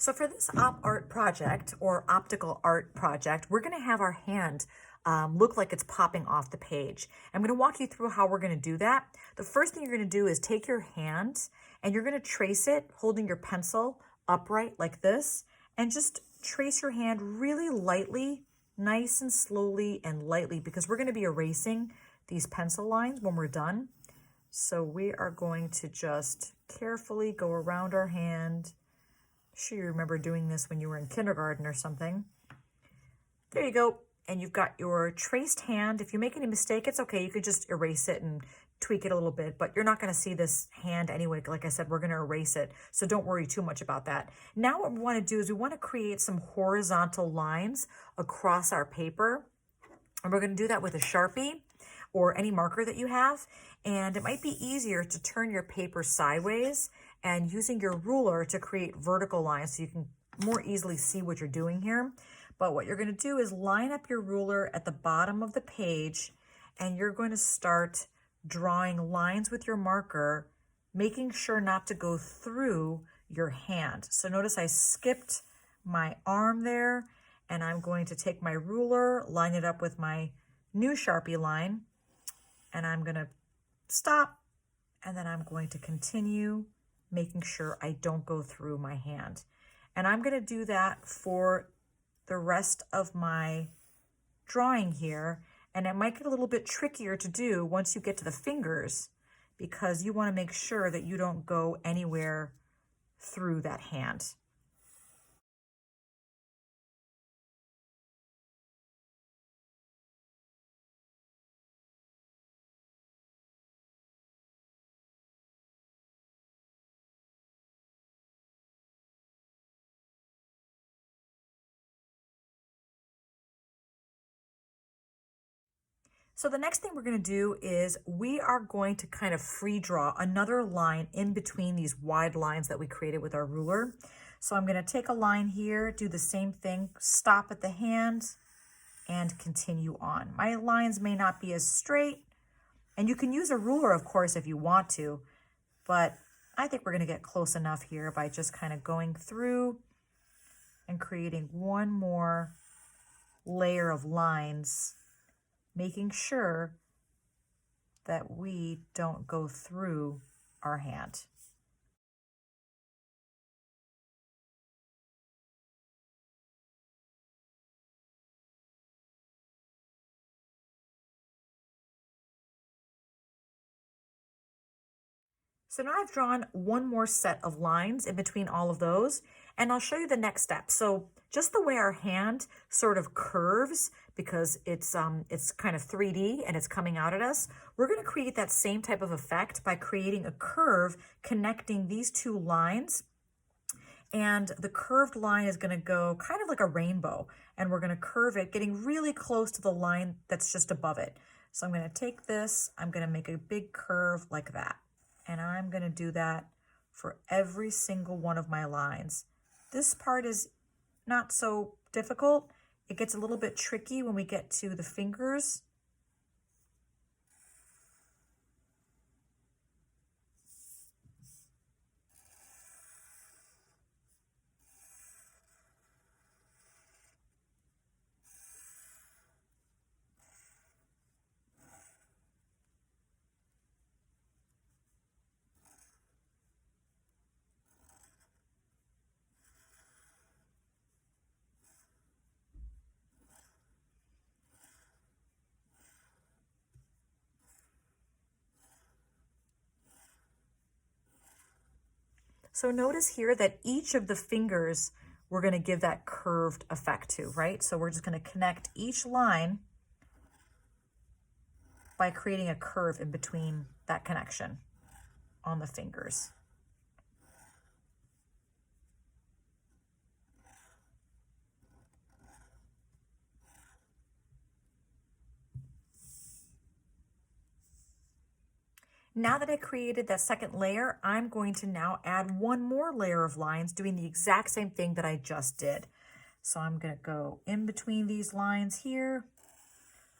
So for this art project or optical art project, we're going to have our hand look like it's popping off the page. I'm going to walk you through how we're going to do that. The first thing you're going to do is take your hand and you're going to trace it holding your pencil upright like this, and just trace your hand really lightly, nice and slowly and lightly, because we're going to be erasing these pencil lines when we're done. So we are going to just carefully go around our hand. Sure, you remember doing this when you were in kindergarten or something. There you go. And you've got your traced hand. If you make any mistake, it's okay. You could just erase it and tweak it a little bit, but you're not going to see this hand anyway. Like I said, we're going to erase it. So don't worry too much about that. Now what we want to do is we want to create some horizontal lines across our paper. And we're going to do that with a Sharpie or any marker that you have. And it might be easier to turn your paper sideways and using your ruler to create vertical lines so you can more easily see what you're doing here. But what you're going to do is line up your ruler at the bottom of the page, and you're going to start drawing lines with your marker, making sure not to go through your hand. So notice I skipped my arm there, and I'm going to take my ruler, line it up with my new Sharpie line, and I'm going to stop, and then I'm going to continue making sure I don't go through my hand. And I'm going to do that for the rest of my drawing here. And it might get a little bit trickier to do once you get to the fingers, because you want to make sure that you don't go anywhere through that hand. So the next thing we're going to do is we are going to kind of free draw another line in between these wide lines that we created with our ruler. So I'm going to take a line here, do the same thing, stop at the hand, and continue on. My lines may not be as straight, and you can use a ruler, of course, if you want to, but I think we're going to get close enough here by just kind of going through and creating one more layer of lines, making sure that we don't go through our hand. So now I've drawn one more set of lines in between all of those, and I'll show you the next step. So just the way our hand sort of curves, because it's kind of 3D and it's coming out at us, we're going to create that same type of effect by creating a curve connecting these two lines. And the curved line is going to go kind of like a rainbow, and we're going to curve it, getting really close to the line that's just above it. So I'm going to take this, I'm going to make a big curve like that. And I'm going to do that for every single one of my lines. This part is not so difficult. It gets a little bit tricky when we get to the fingers. So notice here that each of the fingers we're going to give that curved effect to, right? So we're just going to connect each line by creating a curve in between that connection on the fingers. Now that I created that second layer, I'm going to now add one more layer of lines doing the exact same thing that I just did. So I'm going to go in between these lines here,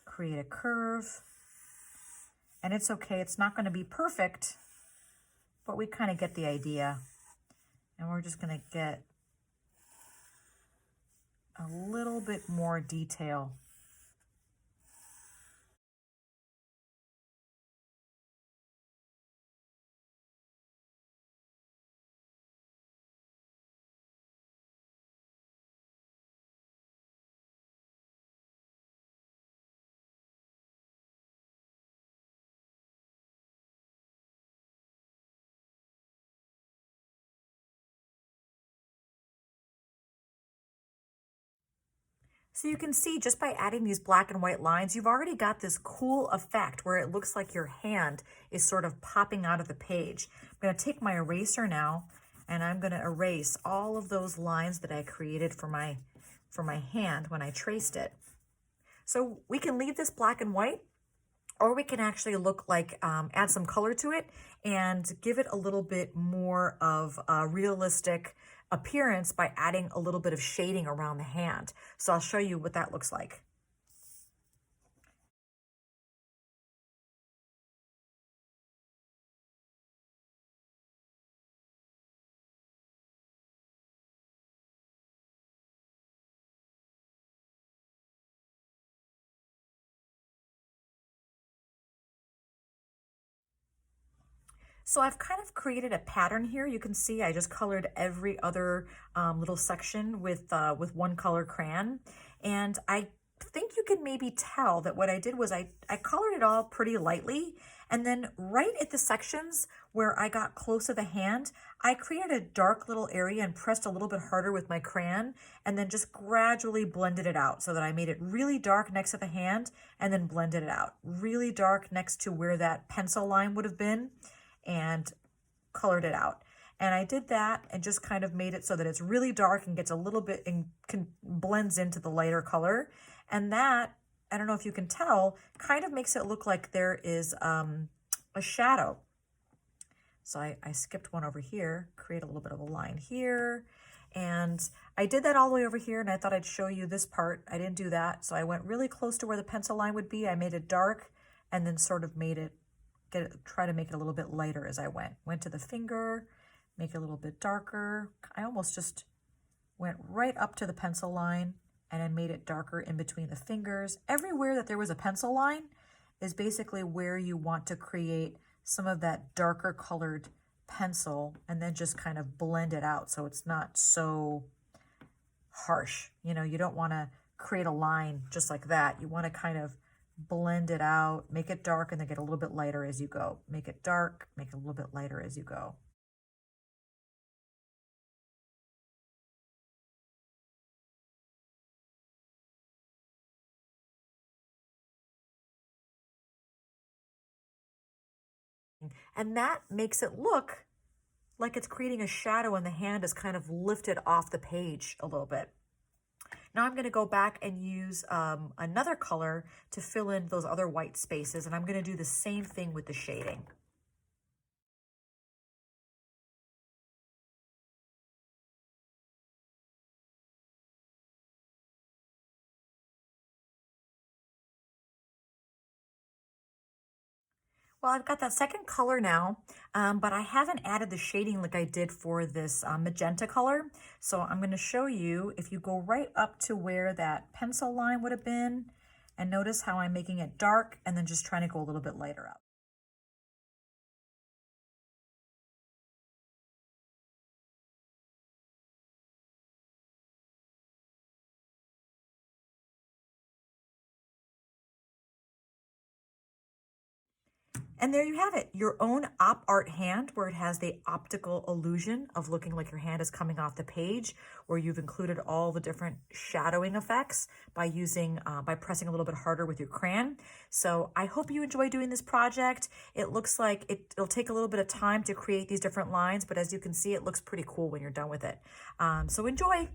create a curve, and it's okay. It's not going to be perfect, but we kind of get the idea. And we're just going to get a little bit more detail. So you can see just by adding these black and white lines, you've already got this cool effect where it looks like your hand is sort of popping out of the page. I'm going to take my eraser now and I'm going to erase all of those lines that I created for my hand when I traced it. So we can leave this black and white, or we can actually look like, add some color to it and give it a little bit more of a realistic appearance by adding a little bit of shading around the hand. So I'll show you what that looks like. So I've kind of created a pattern here. You can see I just colored every other little section with one color crayon. And I think you can maybe tell that what I did was I colored it all pretty lightly. And then right at the sections where I got close to the hand, I created a dark little area and pressed a little bit harder with my crayon and then just gradually blended it out so that I made it really dark next to the hand and then blended it out. Really dark next to where that pencil line would have been, and colored it out. And I did that and just kind of made it so that it's really dark and gets a little bit and blends into the lighter color. And that, I don't know if you can tell, kind of makes it look like there is a shadow. So I skipped one over here, create a little bit of a line here. And I did that all the way over here, and I thought I'd show you this part. I didn't do that. So I went really close to where the pencil line would be. I made it dark and then sort of made it try to make it a little bit lighter as I went to the finger, make it a little bit darker. I almost just went right up to the pencil line and I made it darker in between the fingers. Everywhere that there was a pencil line is basically where you want to create some of that darker colored pencil and then just kind of blend it out so it's not so harsh. You know, you don't want to create a line just like that. You want to kind of blend it out, make it dark, and then get a little bit lighter as you go. Make it dark, make it a little bit lighter as you go. And that makes it look like it's creating a shadow and the hand is kind of lifted off the page a little bit. Now I'm going to go back and use another color to fill in those other white spaces, and I'm going to do the same thing with the shading. Well, I've got that second color now, but I haven't added the shading like I did for this magenta color. So I'm going to show you, if you go right up to where that pencil line would have been, and notice how I'm making it dark and then just trying to go a little bit lighter up. And there you have it, your own op art hand, where it has the optical illusion of looking like your hand is coming off the page, where you've included all the different shadowing effects by by pressing a little bit harder with your crayon. So I hope you enjoy doing this project. It looks like it'll take a little bit of time to create these different lines, but as you can see, it looks pretty cool when you're done with it. So enjoy.